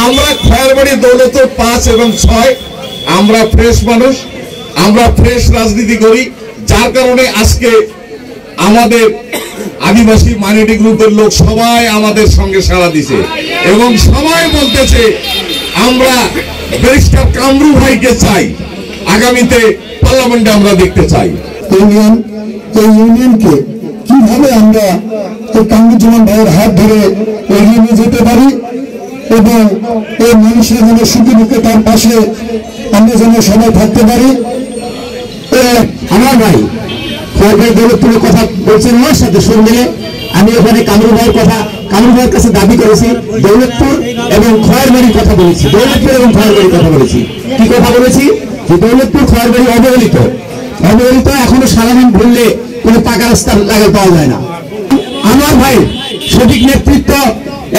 আমরা খয়েরবাড়ি দৌলতপুর 5 এবং 6 আমরা ফ্রেশ মানুষ, আমরা ফ্রেশ রাজনীতি করি, যার কারণে আজকে আমাদের আদিবাসী মাইনরিটি গ্রুপের লোক সবাই আমাদের সঙ্গে সাড়া দিছে এবং সবাই বলতেছে আমরা ব্যারিস্টার কামরু ভাইকে চাই, আগামীতে পার্লামেন্টে আমরা দেখতে চাই। ইউনিয়নকে কিভাবে আমরা কামরুজ্জামান ভাইয়ের হাত ধরে এগিয়ে নিয়ে যেতে পারি এবং এই মানুষের যেন সুখী দুঃখে তার পাশে আমরা যেন সবাই থাকতে পারি। আমার ভাই খয়েরবাড়ি দৌলতপুরের কথা বলছেন, আমার সাথে শুনলে আমি ওখানে কামরু ভাইয়ের কাছে দাবি করেছি দৌলতপুর এবং খয়েরবাড়ির কথা বলেছি, দৌলতপুর এবং খয়েরবাড়ির কথা বলেছি। কি কথা বলেছি? যে দৌলতপুর খয়েরবাড়ি অবহেলিত, এখনো সারাদিন ঘুরলে কোনো পাকা রাস্তা লাগে পাওয়া যায় না। আমার ভাই সঠিক নেতৃত্ব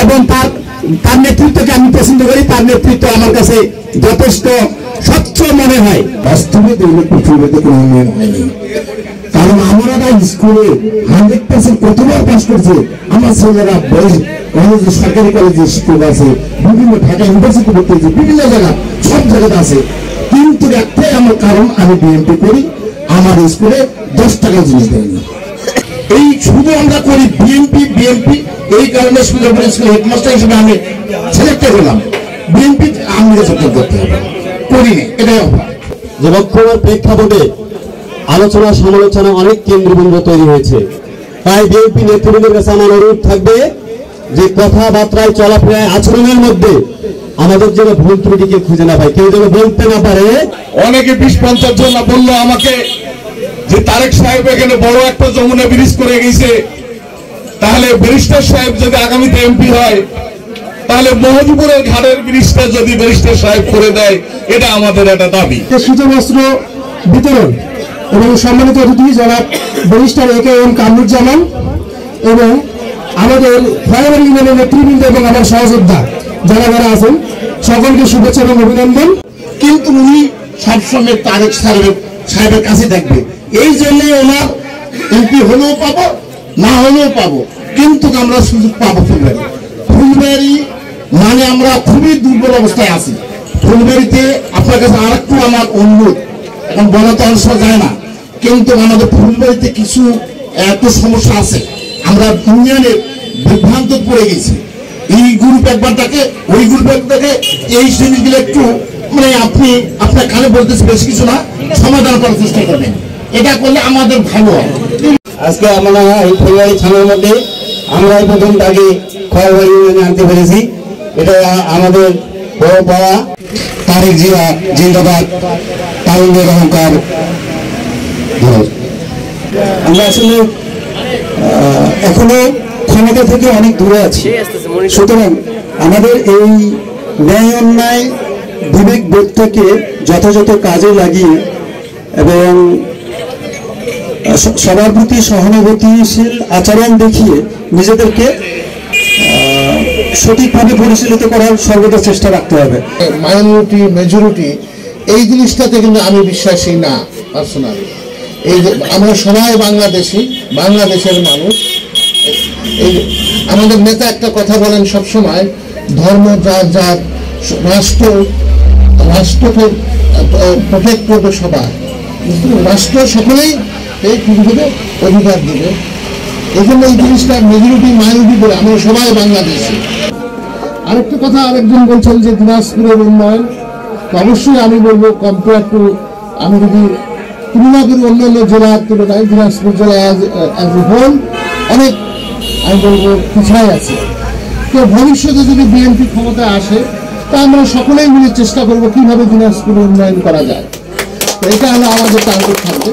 এবং তার নেতৃত্বকে আমি পছন্দ করি, তার নেতৃত্ব আমার কাছে যথেষ্ট স্বচ্ছ মনে হয়। বাস্তবে দৌলতপুর পূর্বতে কোনো উন্নয়ন হয়নি, কারণ আমরা স্কুলে 100% কতবার পাস করছে। আমার ছেলেরা কলেজে, সরকারি কলেজে স্কুল আছে, বিভিন্ন ঢাকা ইউনিভার্সিটি পড়তে হচ্ছে, বিভিন্ন জায়গা, সব জায়গাতে আছে। কিন্তু একটাই আমার কারণ, আমি বিএনপি করি, আমার স্কুলে 10 টাকা জিনিস দেয়নি। এই শুধু আমরা করি বিএনপি, এই কারণে সুন্দরবন স্কুল হেডমাস্টার হিসেবে আমি সিলেক্টেড হলাম। বিএনপি আমাকে সচেতন করতে হবে, করিনি, এটাই অপরাধ। যে বক্তব্যের প্রেক্ষাপটে আলোচনা সমালোচনা অনেক কেন্দ্রবিন্দু তৈরি হয়েছে, তাই বিএনপি নেতৃবৃন্দের কাছে আমার অনুরোধ থাকবে যে কথাবার্তায় চলাফেরায় আচরণের মধ্যে আমাদের যেন ভুল ত্রুটিকে খুঁজে না পাই, কেউ যেন বলতে না পারে। অনেকে 20-50 জন বললো আমাকে যে তারেক সাহেব এখানে বড় একটা যমুনা ব্রিজ করে গেছে, তাহলে ব্যারিস্টার সাহেব যদি আগামীতে এমপি হয় তাহলে মহজপুরের ঘাটের ব্রিজটা যদি ব্যারিস্টার সাহেব করে দেয়, এটা আমাদের একটা দাবি। শীতবস্ত্র বিতরণ এবং সম্মানিত অতিথি জনাব ব্যারিস্টার AKM কামরুজ্জামান এবং আমাদের খয়েরবাড়ি ইউনিয়নের নেতৃবৃন্দ এবং আমার সহযোদ্ধা যারা আছেন সকলকে শুভেচ্ছা এবং অভিনন্দন। কিন্তু উনি সবসময় তারেক সাহেবের কাছে থাকবে, এই জন্য ওনার এমপি হলেও পাবো, না হলেও পাবো, কিন্তু আমরা সুযোগ পাবো। ফুলবাড়ি মানে আমরা খুবই দুর্বল অবস্থায় আছি। ফুলবাড়িতে আপনার কাছে আর একটু আমার অনুরোধ, এখন বলা তো অংশ যায় না, কিন্তু আমাদের ফুলবাড়িতে কিছু এত সমস্যা আছে, আমরা ইউনিয়নের বিভ্রান্ত পড়ে গেছি। এই গ্রুপ একবারটাকে, ওই গ্রুপ একবারটাকে, এই জিনিসগুলো একটু মানে আপনি আপনার কানে বলতেছে বেশ কিছু না, সমাধান করার চেষ্টা করবেন, এটা করলে আমাদের ভালো হয়। আজকে আমরা এই ফুলবাড়ি থানার মধ্যে আমরা এই প্রথম তাকে খয়েরবাড়ি ইউনিয়নে আনতে পেরেছি, এটা আমাদের বড় পাওয়া। তারেক জিয়া জিন্দাবাদ, তারুণ্যের অহংকার। আমরা আসলে এখনো ক্ষমতা থেকে অনেক দূরে আছি, সুতরাং আমাদের এই ন্যায় অন্যায় বিবেক বোধটাকে যথাযথ কাজে লাগিয়ে এবং সবার প্রতি সহানুভূতিশীল আচরণ দেখিয়ে নিজেদেরকে সঠিকভাবে পরিচালিত করার সর্বদা চেষ্টা রাখতে হবে। মাইনরিটি মেজরিটি এই জিনিসটাতে কিন্তু আমি বিশ্বাসী না পার্সোনালি। এই যে আমরা সবাই বাংলাদেশের মানুষ। এই আমাদের নেতা একটা কথা বলেন সবসময়, ধর্ম যার রাষ্ট্রকে প্রোটেক্ট করবে সবাই, রাষ্ট্র সকলেই এই পৃথিবীতে অধিকার দেবে। এজন্য এই জিনিসটা মেজরিটি মাইনরিটি বলে আমরা সবাই বাংলাদেশি। আরেকটা কথা আরেকজন বলছেন যে দিনাজপুরের উন্নয়ন, অবশ্যই আমি বলবো কম্পেয়ার টু, আমি যদি তুলনা করি অন্যান্য জেলার তুলনায় দিনাজপুর জেলা অ্যাজ এ হোল অনেক আমি বলবো পিছায় আছে। তো ভবিষ্যতে যদি বিএনপি ক্ষমতায় আসে তা আমরা সকলেই মিলে চেষ্টা করবো কিভাবে দিনাজপুর উন্নয়ন করা যায়। তো এটা হলো আমাদের টার্গেট থাকবে।